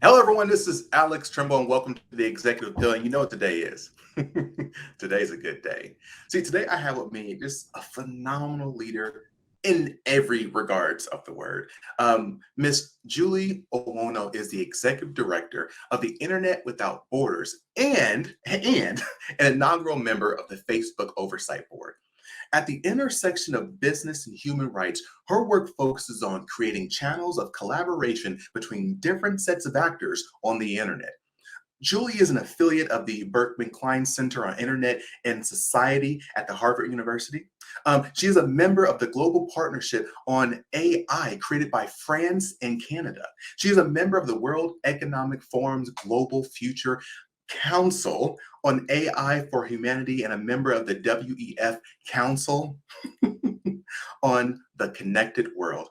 Hello, everyone. This is Alex Tremble, and welcome to the Executive Pill. And you know what today is? Today's a good day. See, today I have with me just a phenomenal leader in every regards of the word. Miss Julie Owono is the executive director of the Internet Without Borders and an inaugural member of the Facebook Oversight Board. At the intersection of business and human rights, her work focuses on creating channels of collaboration between different sets of actors on the internet. Julie is an affiliate of the Berkman Klein Center on Internet and Society at the Harvard University. She is a member of the Global Partnership on AI created by France and Canada. She is a member of the World Economic Forum's Global Future Council on AI for Humanity and a member of the WEF Council on the Connected World.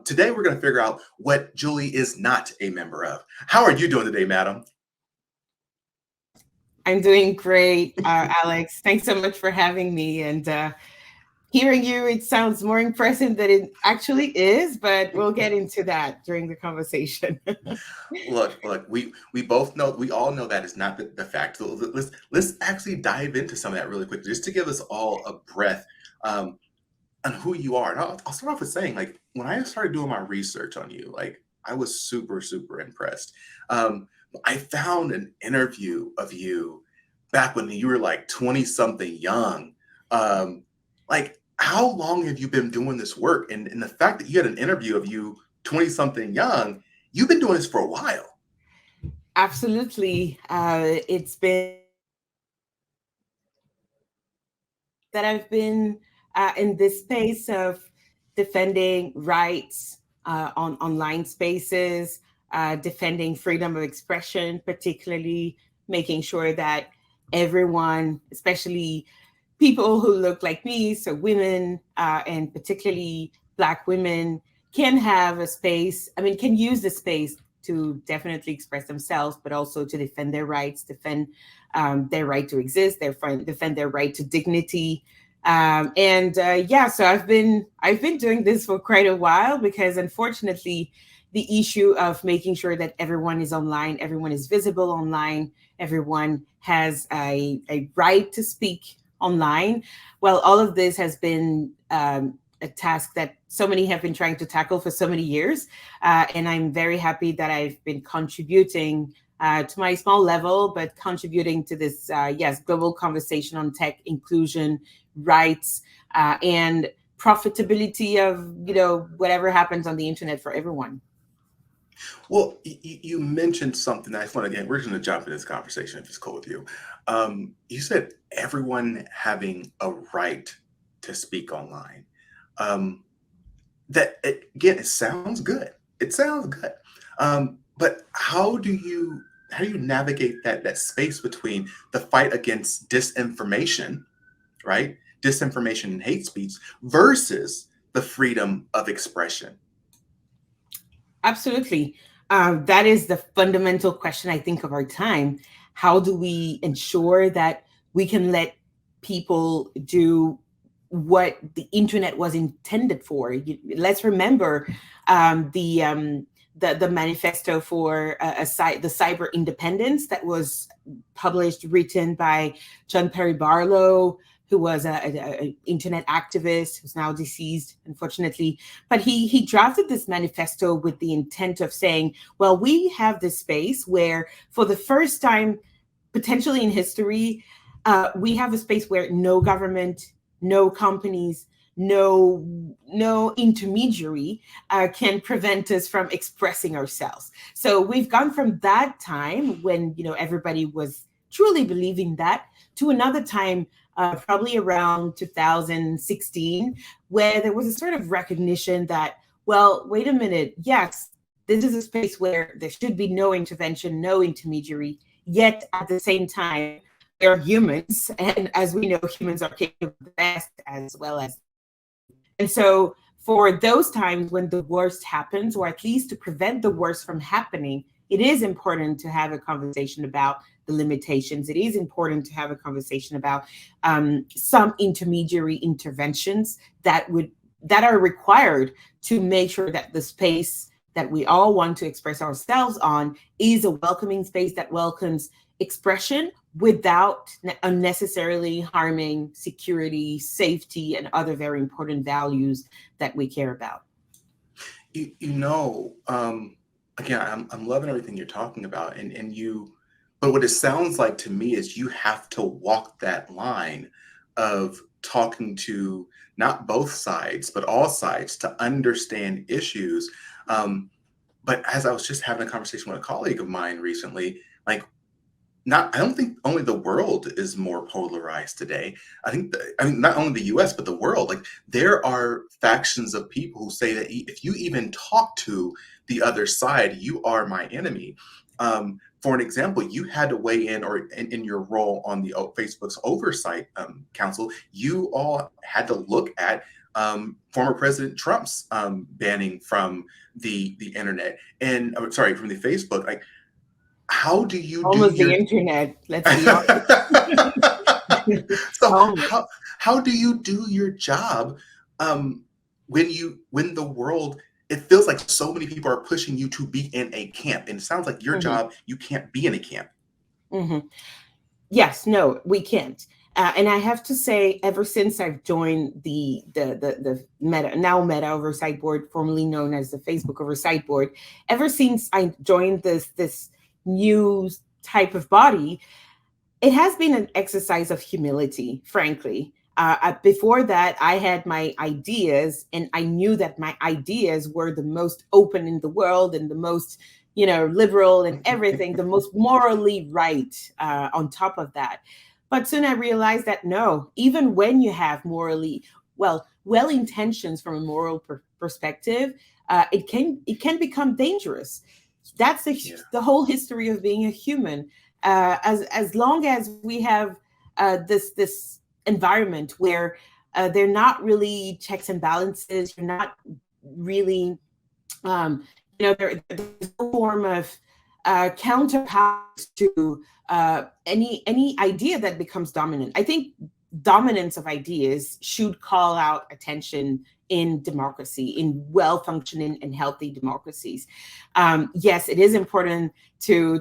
Today, we're going to figure out what Julie is not a member of. How are you doing today, madam? I'm doing great, Alex. Thanks so much for having me. And hearing you, it sounds more impressive than it actually is, but we'll get into that during the conversation. Look, we both know, we all know that is not the fact. So let's actually dive into some of that really quick, just to give us all a breath on who you are. And I'll start off with saying, like, when I started doing my research on you, like, I was super impressed. Um, I found an interview of you back when you were like 20 something young. Um, like, how long have you been doing this work? And the fact that you had an interview of you 20 something young, you've been doing this for a while. Absolutely. It's been that I've been in this space of defending rights on online spaces, defending freedom of expression, particularly making sure that everyone, especially people who look like me, so women and particularly Black women, can have a space, I mean, can use the space to definitely express themselves, but also to defend their rights, defend their right to exist, defend their right to dignity. Yeah, so I've been doing this for quite a while because unfortunately, the issue of making sure that everyone is online, everyone is visible online, everyone has a right to speak online. Well, all of this has been a task that so many have been trying to tackle for so many years. And I'm very happy that I've been contributing to my small level, but contributing to this, yes, global conversation on tech inclusion, rights, and profitability of, whatever happens on the internet for everyone. Well, you mentioned something. I just want to, again, we're just going to jump into this conversation if it's cool with you. You said everyone having a right to speak online. Um, again, it sounds good. It sounds good. But how do you navigate that space between the fight against disinformation, right? Disinformation and hate speech versus the freedom of expression. Absolutely. That is the fundamental question, I think, of our time. How do we ensure that we can let people do what the internet was intended for? Let's remember the manifesto for the cyber independence that was published, written by John Perry Barlow, who was a internet activist who's now deceased, unfortunately. But he drafted this manifesto with the intent of saying, well, we have this space where, for the first time, potentially in history, we have a space where no government, no companies, no intermediary can prevent us from expressing ourselves. So we've gone from that time when everybody was truly believing that, to another time, probably around 2016, where there was a sort of recognition that, well, wait a minute, yes, this is a space where there should be no intervention, no intermediary, yet at the same time, they're humans. And as we know, humans are capable of the best as well as. And so, for those times when the worst happens, or at least to prevent the worst from happening, it is important to have a conversation about the limitations. It is important to have a conversation about some intermediary interventions that are required to make sure that the space that we all want to express ourselves on is a welcoming space that welcomes expression without unnecessarily harming security, safety, and other very important values that we care about. Again, I'm loving everything you're talking about, but what it sounds like to me is you have to walk that line of talking to not both sides, but all sides to understand issues. But as I was just having a conversation with a colleague of mine recently, like, I don't think only the world is more polarized today. I mean, not only the US, but the world. Like, there are factions of people who say that if you even talk to the other side, you are my enemy. For an example, you had to weigh in, or in your role on the Facebook's oversight council, you all had to look at former President Trump's banning from the internet, and sorry, from the Facebook. Like, how do you do Almost your the internet, let's be honest. so Almost. how do you do your job when the world, it feels like so many people are pushing you to be in a camp, and it sounds like your job, you can't be in a camp. Yes, no, we can't. And I have to say, ever since I've joined the Meta Oversight Board, formerly known as the Facebook Oversight Board, ever since I joined this new type of body, it has been an exercise of humility, frankly. Before that, I had my ideas, and I knew that my ideas were the most open in the world and the most, liberal and everything, the most morally right on top of that. But soon I realized that no, even when you have morally well intentions from a moral perspective, it can become dangerous. That's the whole history of being a human. As long as we have this environment where they're not really checks and balances, you're not really, there's no form of counterpart to any idea that becomes dominant. I think dominance of ideas should call out attention in democracy, in well-functioning and healthy democracies. Yes, it is important to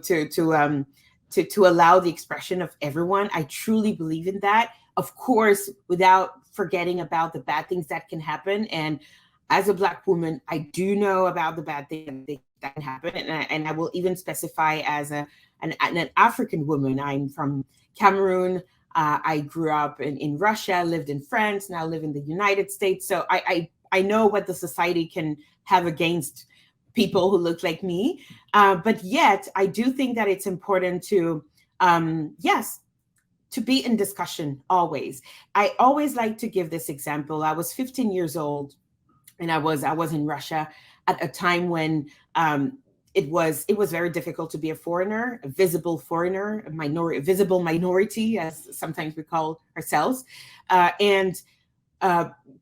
allow the expression of everyone. I truly believe in that. Of course, without forgetting about the bad things that can happen. And as a Black woman, I do know about the bad things that can happen. And I will even specify as an African woman. I'm from Cameroon. I grew up in Russia, lived in France, now live in the United States. So I know what the society can have against people who look like me. But yet, I do think that it's important to, to be in discussion always. I always like to give this example. I was 15 years old, and I was in Russia at a time when it was very difficult to be a foreigner, a visible foreigner, a visible minority, as sometimes we call ourselves, and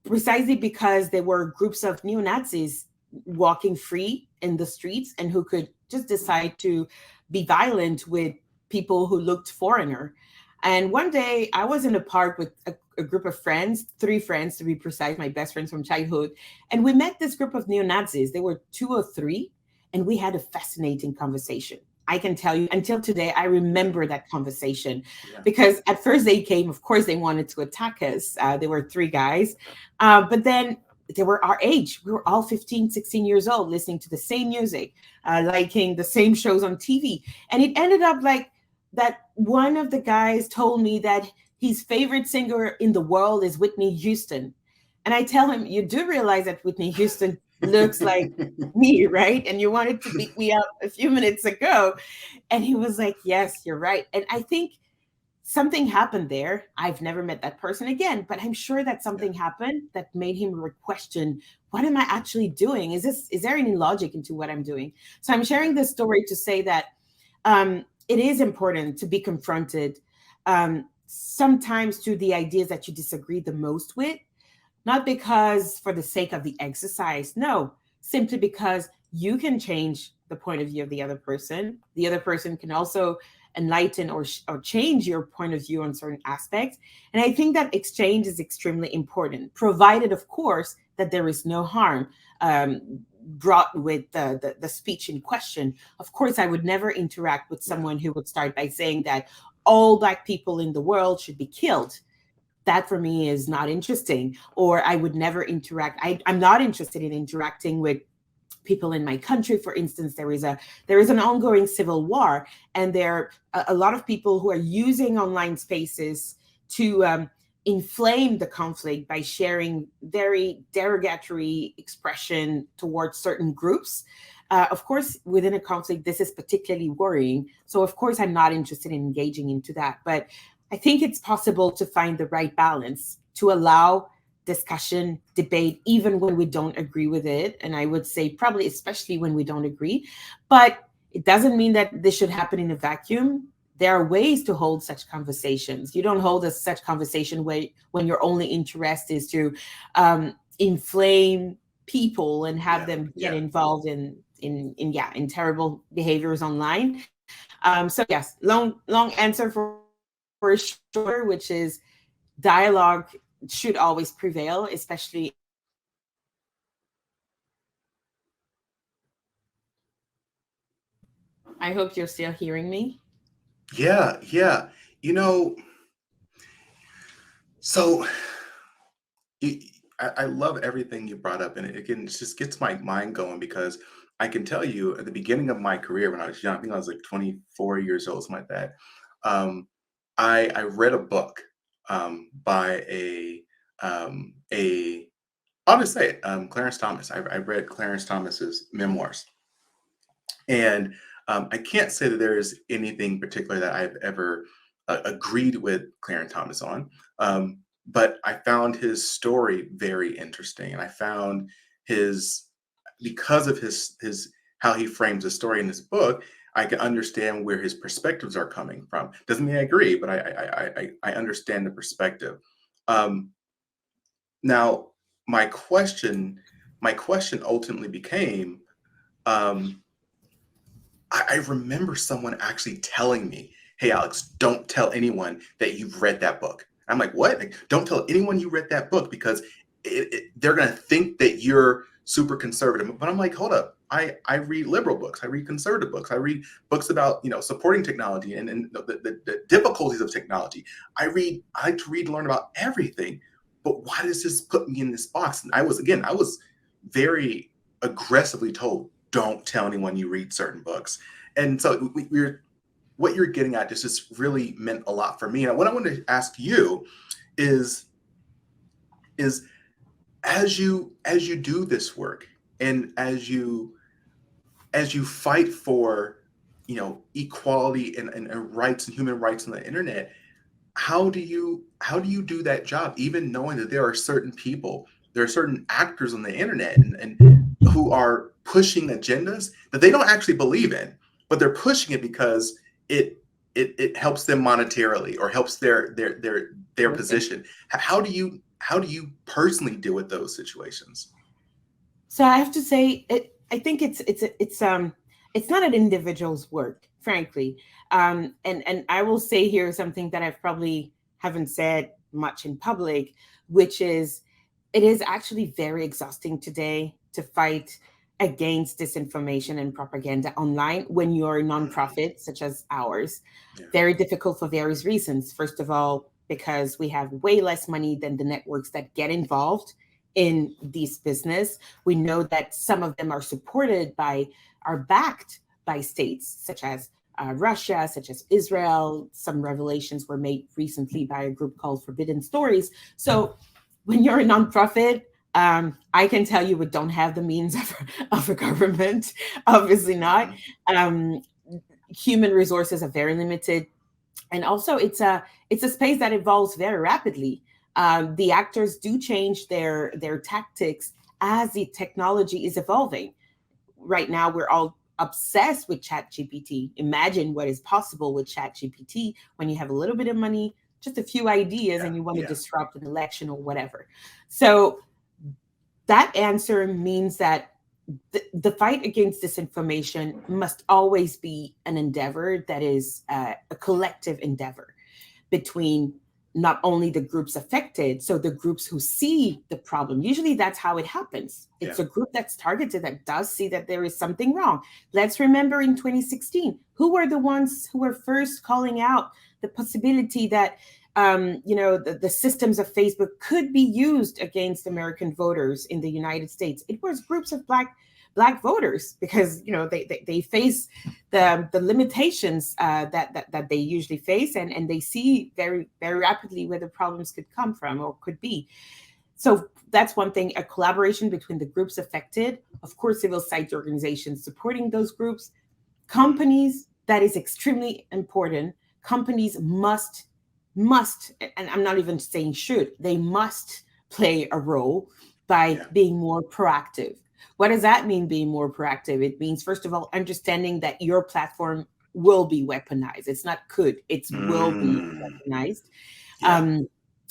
precisely because there were groups of neo-Nazis walking free in the streets and who could just decide to be violent with people who looked foreigner. And one day I was in a park with a group of friends, 3 friends to be precise, my best friends from childhood. And we met this group of neo-Nazis. They were 2 or 3, and we had a fascinating conversation. I can tell you, until today, I remember that conversation because at first they came, of course, they wanted to attack us. There were 3 guys, but then they were our age. We were all 15, 16 years old, listening to the same music, liking the same shows on TV. And it ended up like that one of the guys told me that his favorite singer in the world is Whitney Houston. And I tell him, you do realize that Whitney Houston looks like me, right? And you wanted to beat me up a few minutes ago. And he was like, yes, you're right. And I think something happened there. I've never met that person again, but I'm sure that something happened that made him question, what am I actually doing? Is there any logic into what I'm doing? So I'm sharing this story to say that it is important to be confronted sometimes to the ideas that you disagree the most with, not because for the sake of the exercise, no, simply because you can change the point of view of the other person. The other person can also enlighten or change your point of view on certain aspects. And I think that exchange is extremely important, provided, of course, that there is no harm. brought with the speech in question. Of course, I would never interact with someone who would start by saying that all Black people in the world should be killed. That for me is not interesting. Or I would never interact. I'm not interested in interacting with people in my country. For instance, there is an ongoing civil war, and there are a lot of people who are using online spaces to inflame the conflict by sharing very derogatory expression towards certain groups. Of course, within a conflict, this is particularly worrying. So, of course, I'm not interested in engaging into that. But I think it's possible to find the right balance to allow discussion, debate, even when we don't agree with it. And I would say probably especially when we don't agree. But it doesn't mean that this should happen in a vacuum. There are ways to hold such conversations. You don't hold such conversation when your only interest is to inflame people and have them get involved in terrible behaviors online. So yes, long answer for short, which is dialogue should always prevail, especially. I hope you're still hearing me. Yeah, yeah. You know, so I love everything you brought up, and it just gets my mind going because I can tell you at the beginning of my career when I was young, I think I was like 24 years old, something like that. Um, I read a book by a I'll just say it, Clarence Thomas. I read Clarence Thomas's memoirs, and I can't say that there is anything particular that I've ever agreed with Clarence Thomas on. But I found his story very interesting, and I found his because of his how he frames the story in this book. I can understand where his perspectives are coming from. Doesn't mean I agree, but I understand the perspective. Um, Now, my question ultimately became. Um, I remember someone actually telling me, "Hey, Alex, don't tell anyone that you've read that book." I'm like, "What? Like, don't tell anyone you read that book because they're going to think that you're super conservative." But I'm like, hold up. I read liberal books. I read conservative books. I read books about supporting technology and the difficulties of technology. I like to read and learn about everything. But why does this put me in this box? And I was very aggressively told, don't tell anyone you read certain books. And so what you're getting at just really meant a lot for me. And what I want to ask you is is as you do this work and as you fight for equality and rights and human rights on the internet, how do you do that job, even knowing that there are certain people, there are certain actors on the internet and who are pushing agendas that they don't actually believe in, but they're pushing it because it helps them monetarily or helps their position. How do you personally deal with those situations? So I have to say, I think it's not an individual's work, frankly. And I will say here something that I probably haven't said much in public, which is it is actually very exhausting today to fight against disinformation and propaganda online when you're a Mhm. nonprofit such as ours. Yeah. Very difficult for various reasons. First of all, because we have way less money than the networks that get involved in this business. We know that some of them are backed by states such as Russia, such as Israel. Some revelations were made recently by a group called Forbidden Stories. So when you're a nonprofit, I can tell you we don't have the means of a government. Obviously not. Mhm. Um, Human resources are very limited, and also it's a space that evolves very rapidly. The actors do change their tactics as the technology is evolving. Right now, we're all obsessed with ChatGPT. Imagine what is possible with ChatGPT when you have a little bit of money, just a few ideas, Yeah, and you want to yeah. disrupt an election or whatever. So that answer means that the fight against disinformation must always be an endeavor that is a collective endeavor between not only the groups affected, so the groups who see the problem. Usually that's how it happens. It's a group that's targeted that does see that there is something wrong. Let's remember in 2016, who were the ones who were first calling out the possibility that the systems of Facebook could be used against American voters in the United States? It was groups of black voters, because they face the limitations that they usually face, and they see very, very rapidly where the problems could come from or could be. So that's one thing, a collaboration between the groups affected, of course, civil society organizations supporting those groups, companies. That is extremely important. Companies must, and I'm not even saying should, they must play a role by being more proactive. What does that mean, being more proactive? It means, first of all, understanding that your platform will be weaponized. It's not could, it's will be weaponized.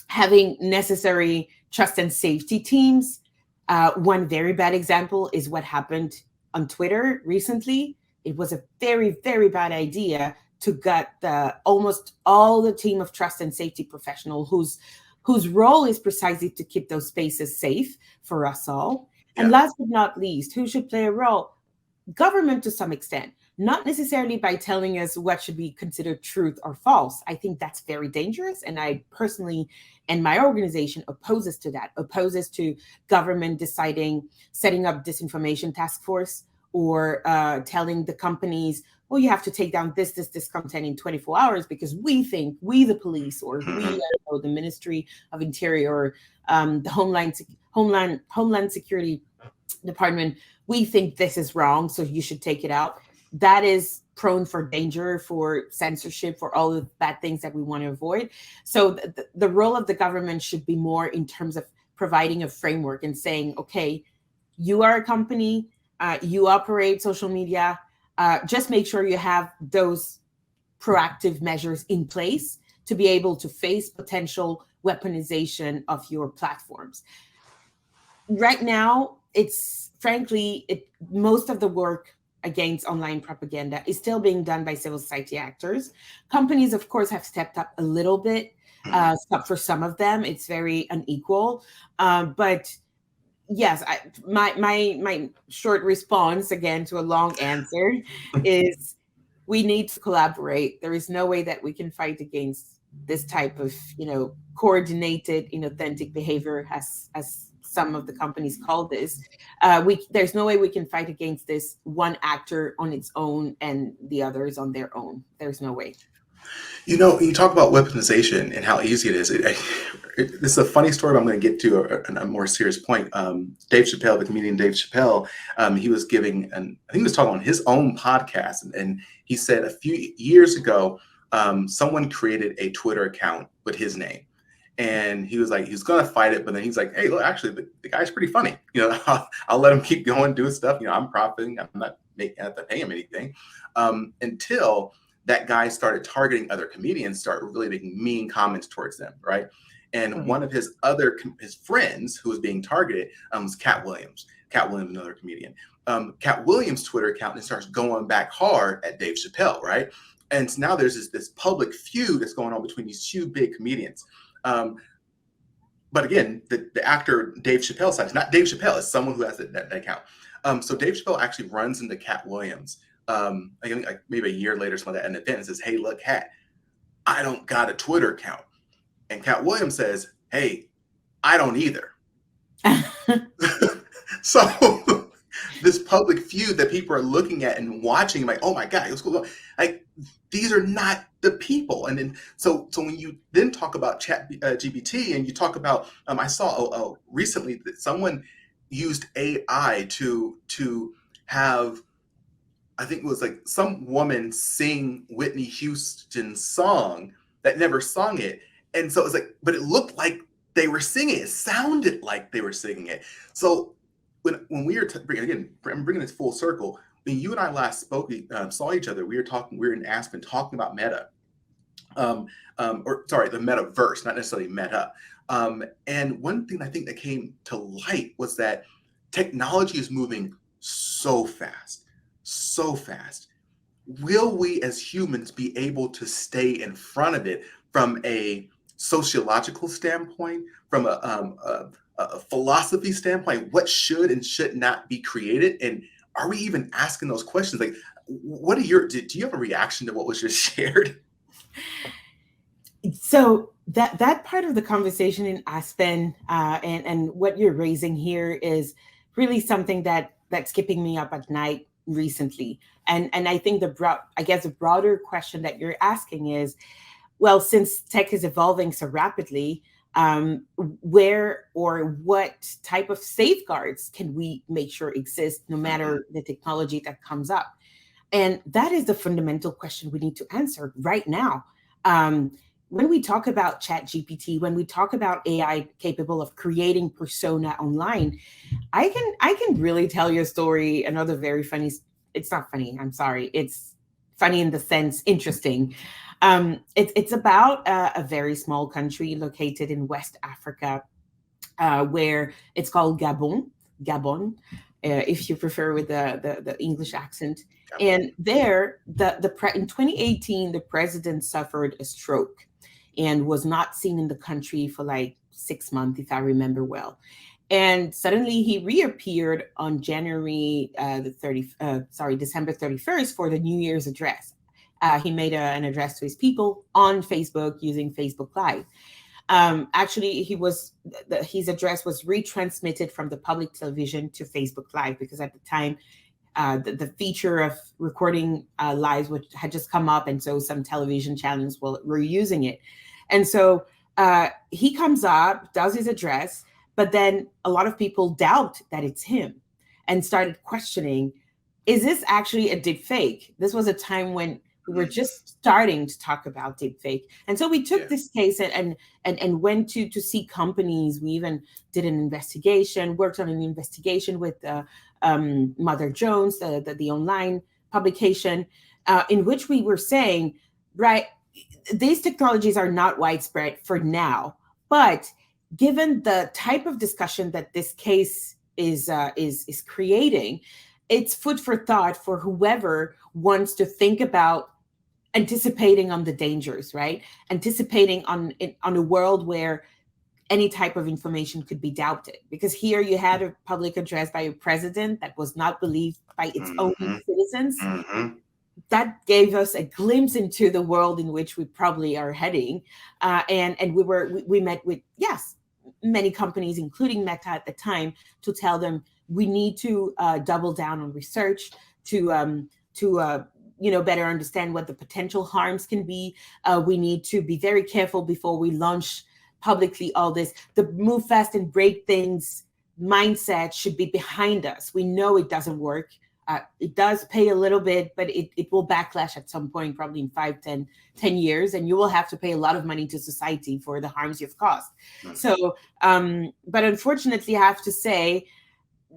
Having necessary trust and safety teams. One very bad example is what happened on Twitter recently. It was a very, very bad idea to get almost all the team of trust and safety professionals whose role is precisely to keep those spaces safe for us all. And last but not least, who should play a role? Government, to some extent, not necessarily by telling us what should be considered truth or false. I think that's very dangerous. And I personally, and my organization, opposes to that, opposes to government setting up disinformation task force, or telling the companies, well, you have to take down this content in 24 hours because we think, we the police, or we, the Ministry of Interior, the Homeland Security Department, we think this is wrong, so you should take it out. That is prone for danger, for censorship, for all the bad things that we want to avoid. So the role of the government should be more in terms of providing a framework and saying, okay, you are a company, you operate social media, just make sure you have those proactive measures in place to be able to face potential weaponization of your platforms. Right now, most of the work against online propaganda is still being done by civil society actors. Companies, of course, have stepped up a little bit. For some of them, it's very unequal. But yes, my short response, again, to a long answer, is we need to collaborate. There is no way that we can fight against this type of, coordinated, inauthentic behavior, as some of the companies call this. There's no way we can fight against this one actor on its own and the others on their own. There's no way. You talk about weaponization and how easy it is. This is a funny story, but I'm going to get to a more serious point. Dave Chappelle, the comedian Dave Chappelle, he was giving, I think he was talking on his own podcast, and he said a few years ago, someone created a Twitter account with his name. And he was like, he's going to fight it. But then he's like, hey, look, actually, the guy's pretty funny. I'll let him keep going, doing stuff. I'm profiting. I'm not have to pay him anything. Until that guy started targeting other comedians, started really making mean comments towards them, right? And one of his friends who was being targeted was Cat Williams. Cat Williams, another comedian. Cat Williams' Twitter account, and starts going back hard at Dave Chappelle, right? And so now there's this public feud that's going on between these two big comedians. But again, the actor Dave Chappelle's side is not Dave Chappelle, it's someone who has that account. So Dave Chappelle actually runs into Cat Williams, like maybe a year later, something like that, at an event, and says, hey, look, Cat, I don't got a Twitter account. And Cat Williams says, hey, I don't either. So this public feud that people are looking at and watching, like, oh my God, what's going on? Like, these are not the people. And then so when you then talk about ChatGPT, and you talk about, I saw recently that someone used AI to have, I think it was like some woman sing Whitney Houston's song that never sung it. And so it's like, but it looked like they were singing it. It sounded like they were singing it. So when we were I'm bringing this full circle. When you and I last saw each other, we were in Aspen talking about Meta, the metaverse, not necessarily Meta. And one thing I think that came to light was that technology is moving so fast. Will we as humans be able to stay in front of it from a sociological standpoint, from a philosophy standpoint, what should and should not be created? And are we even asking those questions? Like, what are your, do you have a reaction to what was just shared? So that part of the conversation in Aspen, and what you're raising here is really something that's keeping me up at night recently. And I think the broader question that you're asking is, well, since tech is evolving so rapidly, where or what type of safeguards can we make sure exist no matter the technology that comes up? And that is the fundamental question we need to answer right now. When we talk about ChatGPT, when we talk about AI capable of creating persona online, I can really tell you a story. Another very funny. It's not funny. I'm sorry. It's funny in the sense interesting. It's about a very small country located in West Africa, where it's called Gabon. Gabon, if you prefer with the English accent. And there, in 2018, the president suffered a stroke and was not seen in the country for like 6 months, if I remember well. And suddenly he reappeared on December 31st for the New Year's address. He made an address to his people on Facebook using Facebook Live. Actually, his address was retransmitted from the public television to Facebook Live, because at the time, the feature of recording lives had just come up, and so some television channels were using it. And so he comes up, does his address, but then a lot of people doubt that it's him and started questioning, is this actually a deep fake? This was a time when we were just starting to talk about deep fake. And so we took this case and went to see companies. We even did an investigation, worked on an investigation with Mother Jones, the online publication, in which we were saying, right, these technologies are not widespread for now, but given the type of discussion that this case is creating, it's food for thought for whoever wants to think about anticipating on the dangers, right? Anticipating on a world where any type of information could be doubted. Because here you had a public address by a president that was not believed by its own citizens. That gave us a glimpse into the world in which we probably are heading. And we met with, yes, many companies, including Meta at the time, to tell them we need to double down on research to better understand what the potential harms can be. We need to be very careful before we launch publicly all this. The move fast and break things mindset should be behind us. We know it doesn't work. It does pay a little bit, but it will backlash at some point, probably in 5, 10 years, and you will have to pay a lot of money to society for the harms you've caused. So, but unfortunately, I have to say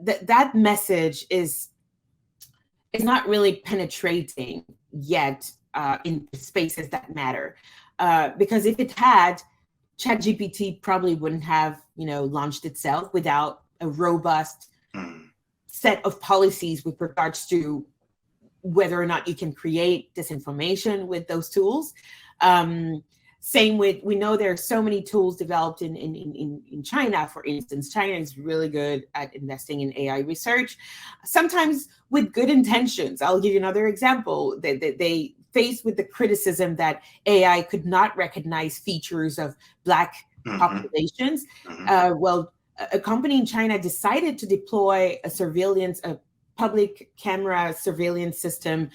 that message is not really penetrating yet in spaces that matter. Because if it had, ChatGPT probably wouldn't have, launched itself without a robust set of policies with regards to whether or not you can create disinformation with those tools. Same with, we know there are so many tools developed in China, for instance. China is really good at investing in AI research, sometimes with good intentions. I'll give you another example. They faced with the criticism that AI could not recognize features of Black populations. Well, a company in China decided to deploy a public camera surveillance system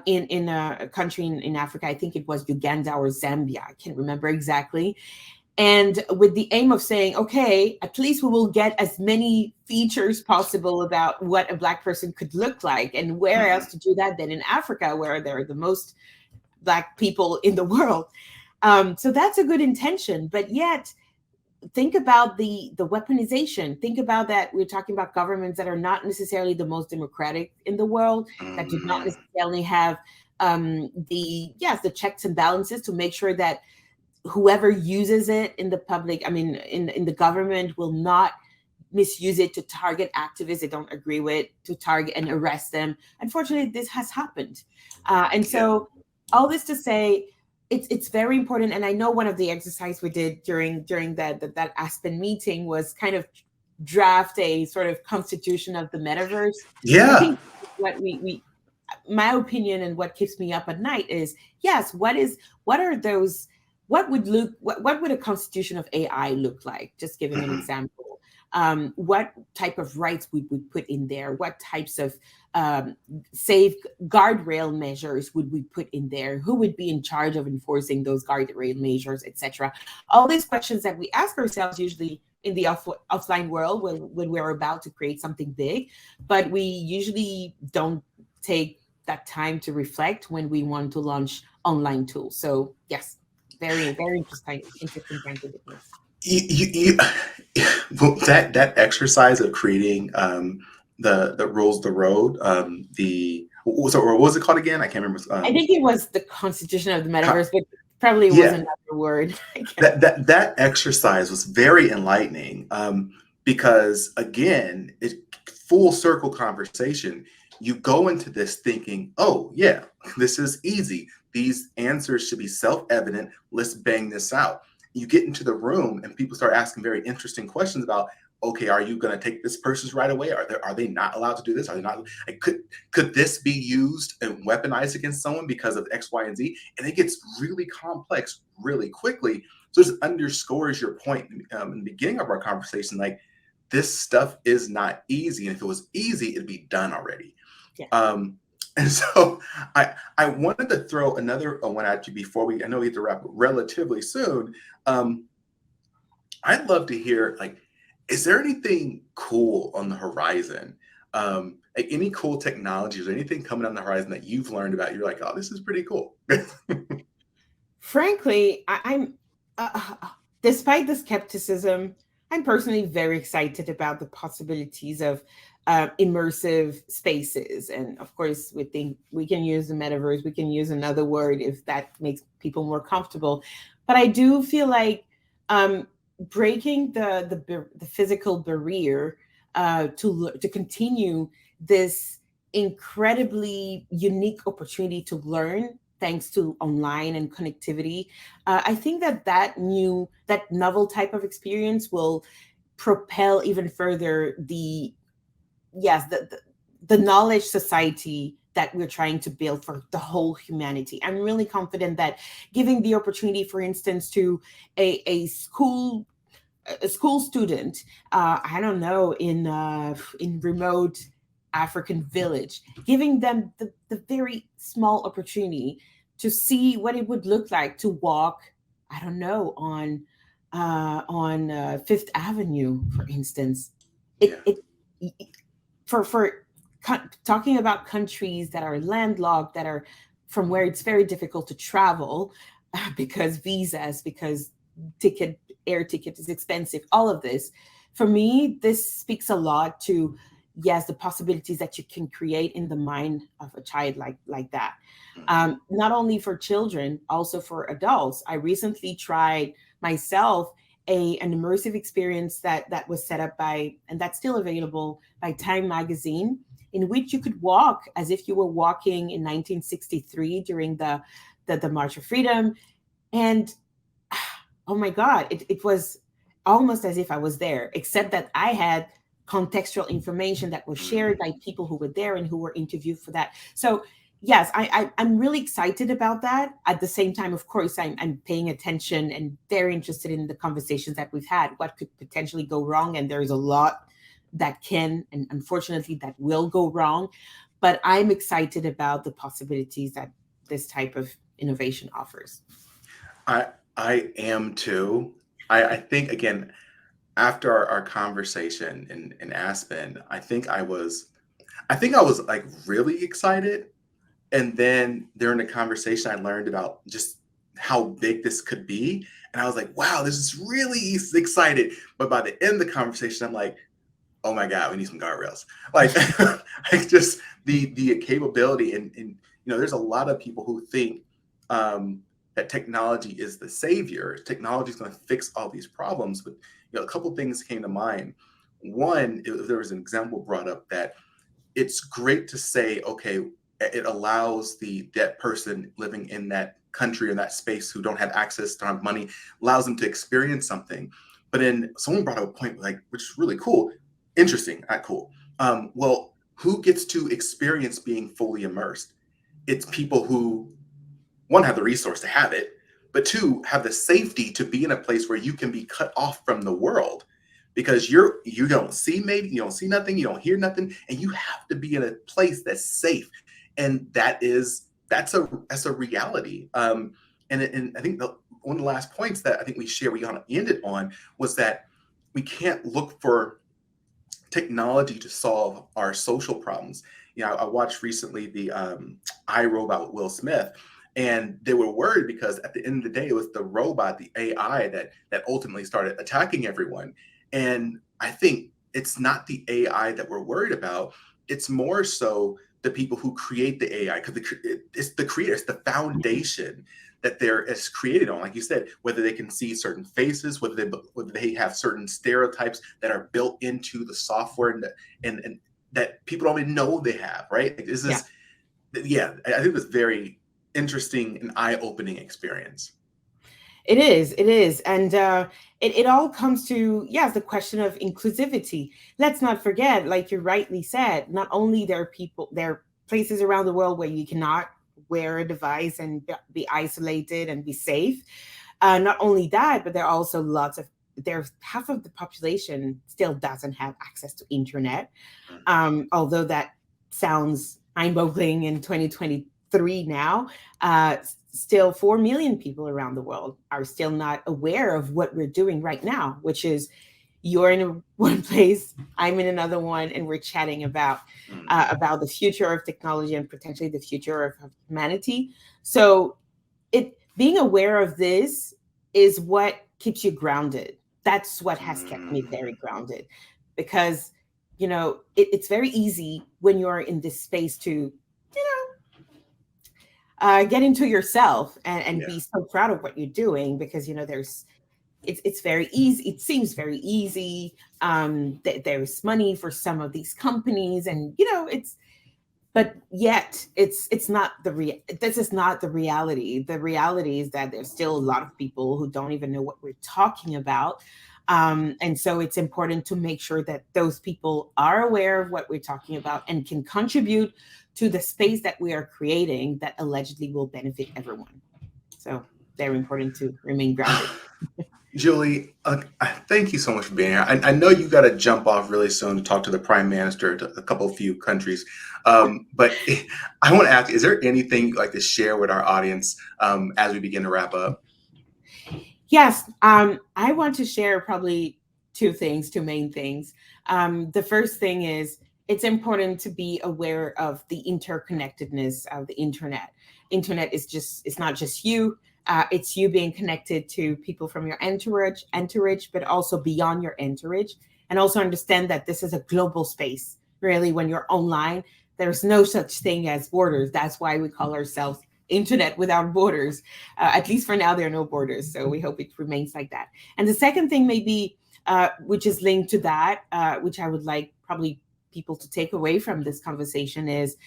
in a country in Africa. I think it was Uganda or Zambia. I can't remember exactly. And with the aim of saying, okay, at least we will get as many features possible about what a Black person could look like. And where else to do that than in Africa, where there are the most Black people in the world. So that's a good intention. But yet, think about the weaponization. Think about that. We're talking about governments that are not necessarily the most democratic in the world, that do not necessarily have the checks and balances to make sure that whoever uses it in the public, in the government, will not misuse it to target activists they don't agree with, to target and arrest them. Unfortunately, this has happened. And so all this to say, it's very important. And I know one of the exercise we did during that Aspen meeting was kind of draft a sort of constitution of the metaverse. I Yeah. think what we my opinion and what keeps me up at night is, yes, what are those, what would a constitution of AI look like? Just giving an Mhm. example. What type of rights would we put in there? What types of safe guardrail measures would we put in there? Who would be in charge of enforcing those guardrail measures, etc.? All these questions that we ask ourselves usually in the offline world when we're about to create something big, but we usually don't take that time to reflect when we want to launch online tools. So yes, very interesting time to witness. Well, that exercise of creating the rules of the road, so or what was it called again? I can't remember. I think it was the constitution of the Co- metaverse, but probably was yeah, another word. I can't. that exercise was very enlightening, because again, it full circle conversation. You go into this thinking, oh yeah, this is easy. These answers should be self-evident. Let's bang this out. You get into the room and people start asking very interesting questions about, okay, are you going to take this person's right away? Are they not allowed to do this? Are they not? Like, could this be used and weaponized against someone because of X, Y, and Z? And it gets really complex really quickly. So this underscores your point in the beginning of our conversation. Like, this stuff is not easy, and if it was easy, it'd be done already. Yeah. And so I wanted to throw another one at you before I know we have to wrap up relatively soon. I'd love to hear, like, is there anything cool on the horizon? Like any cool technologies or anything coming on the horizon that you've learned about? You're like, oh, this is pretty cool. Frankly, I'm despite the skepticism, I'm personally very excited about the possibilities of immersive spaces. And of course, we think we can use the metaverse. We can use another word if that makes people more comfortable. But I do feel like um, breaking the physical barrier to continue this incredibly unique opportunity to learn thanks to online and connectivity. I think that novel type of experience will propel even further the knowledge society that we're trying to build for the whole humanity. I'm really confident that giving the opportunity, for instance, to a school student, I don't know, in remote African village, giving them the very small opportunity to see what it would look like to walk, I don't know, on Fifth Avenue, for instance. Yeah. It for talking about countries that are landlocked, that are from where it's very difficult to travel because visas, because air ticket is expensive, all of this. For me, this speaks a lot to, yes, the possibilities that you can create in the mind of a child like that. Mhm. Not only for children, also for adults. I recently tried myself an immersive experience that was set up by, and that's still available, by Time Magazine, in which you could walk as if you were walking in 1963 during the March of Freedom. And oh my God, it was almost as if I was there, except that I had contextual information that was shared by Mm. people who were there and who were interviewed for that. So yes, I'm really excited about that. At the same time, of course, I'm paying attention and very interested in the conversations that we've had. What could potentially go wrong, and there's a lot that can, and unfortunately that will go wrong. But I'm excited about the possibilities that this type of innovation offers. I I am too. I think again, after our conversation in Aspen, I think I was like really excited. And then during the conversation, I learned about just how big this could be. And I was like, wow, this is really excited. But by the end of the conversation, I'm like, oh my God, we need some guardrails. Like, like just the capability. And there's a lot of people who think that technology is the savior. Technology is going to fix all these problems. But a couple things came to mind. One, there was an example brought up that it's great to say, okay, it allows that person living in that country or that space who don't have access, don't have money, allows them to experience something. But then someone brought up a point like, which is really cool, interesting, not cool. Well, who gets to experience being fully immersed? It's people who, one, have the resource to have it, but two, have the safety to be in a place where you can be cut off from the world, because you don't see, maybe you don't see nothing, you don't hear nothing, and you have to be in a place that's safe. And that's a reality. And I think one of the last points that I think we ended on was that we can't look for technology to solve our social problems. I watched recently the iRobot with Will Smith, and they were worried because at the end of the day, it was the robot, the AI, that ultimately started attacking everyone. And I think it's not the AI that we're worried about; it's more so the people who create the AI, because it's the creator, it's the foundation that is created on. Like you said, whether they can see certain faces, whether they have certain stereotypes that are built into the software, and that people don't even know they have. Right? Like, this is, yeah. I think it's very interesting and eye-opening experience. It is. And it all comes to, yes, the question of inclusivity. Let's not forget, like you rightly said, not only there are places around the world where you cannot wear a device and be isolated and be safe. Not only that, but there are also there's half of the population still doesn't have access to internet. Although that sounds mind-boggling in 2023 now, still 4 million people around the world are still not aware of what we're doing right now, which is you're in one place, I'm in another one, and we're chatting about the future of technology and potentially the future of humanity. So being aware of this is what keeps you grounded. That's what has kept me very grounded, because it's very easy when you're in this space to get into yourself and be so proud of what you're doing, because it's very easy. It seems very easy. There's money for some of these companies, and but yet it's not this is not the reality. The reality is that there's still a lot of people who don't even know what we're talking about. And so it's important to make sure that those people are aware of what we're talking about and can contribute to the space that we are creating that allegedly will benefit everyone. So very important to remain grounded. Julie, thank you so much for being here. I know you got to jump off really soon to talk to the Prime Minister to a few countries. But I want to ask, is there anything you'd like to share with our audience as we begin to wrap up? Yes, I want to share probably two main things. The first thing is, it's important to be aware of the interconnectedness of the internet. Internet it's not just you. It's you being connected to people from your entourage, but also beyond your entourage. And also understand that this is a global space. Really, when you're online, there's no such thing as borders. That's why we call ourselves Internet without borders. At least for now, there are no borders. So we hope it remains like that. And the second thing maybe, which is linked to that, which I would like probably people to take away from this conversation is,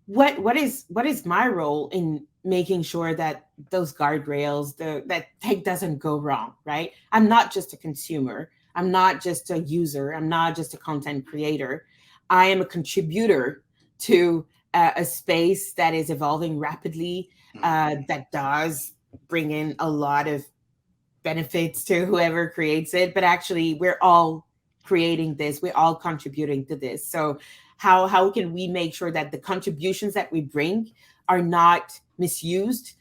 what is my role in making sure that those guardrails, that tech doesn't go wrong, right? I'm not just a consumer. I'm not just a user. I'm not just a content creator. I am a contributor to a space that is evolving rapidly, that does bring in a lot of benefits to whoever creates it. But actually, we're all creating this. We're all contributing to this. So how can we make sure that the contributions that we bring are not misused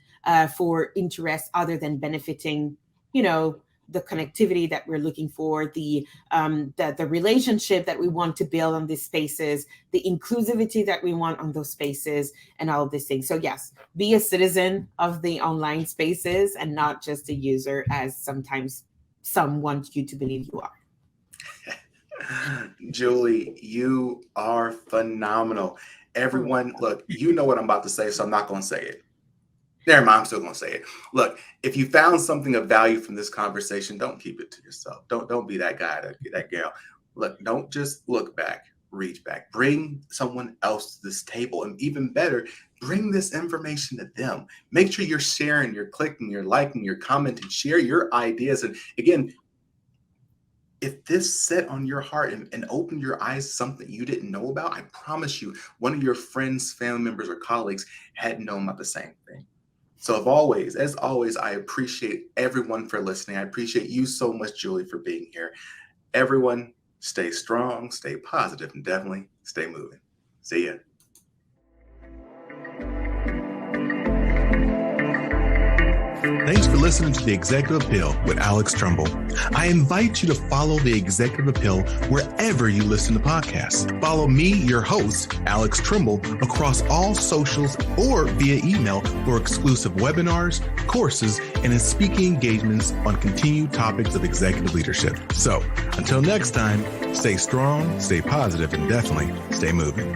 for interests other than benefiting, the connectivity that we're looking for, the relationship that we want to build on these spaces, the inclusivity that we want on those spaces, and all of these things. So yes, be a citizen of the online spaces and not just a user, as sometimes some want you to believe you are. Julie, you are phenomenal. Everyone, look, you know what I'm about to say, so I'm not going to say it. Never mind, I'm still going to say it. Look, if you found something of value from this conversation, don't keep it to yourself. Don't be that guy, that girl. Look, don't just look back, reach back. Bring someone else to this table. And even better, bring this information to them. Make sure you're sharing, you're clicking, you're liking, you're commenting, share your ideas. And again, if this set on your heart and opened your eyes to something you didn't know about, I promise you, one of your friends, family members, or colleagues had known about the same thing. So as always, I appreciate everyone for listening. I appreciate you so much, Julie, for being here. Everyone, stay strong, stay positive, and definitely stay moving. See ya. Thanks for listening to The Executive Appeal with Alex Tremble. I invite you to follow The Executive Appeal wherever you listen to podcasts. Follow me, your host, Alex Tremble, across all socials or via email for exclusive webinars, courses, and speaking engagements on continued topics of executive leadership. So until next time, stay strong, stay positive, and definitely stay moving.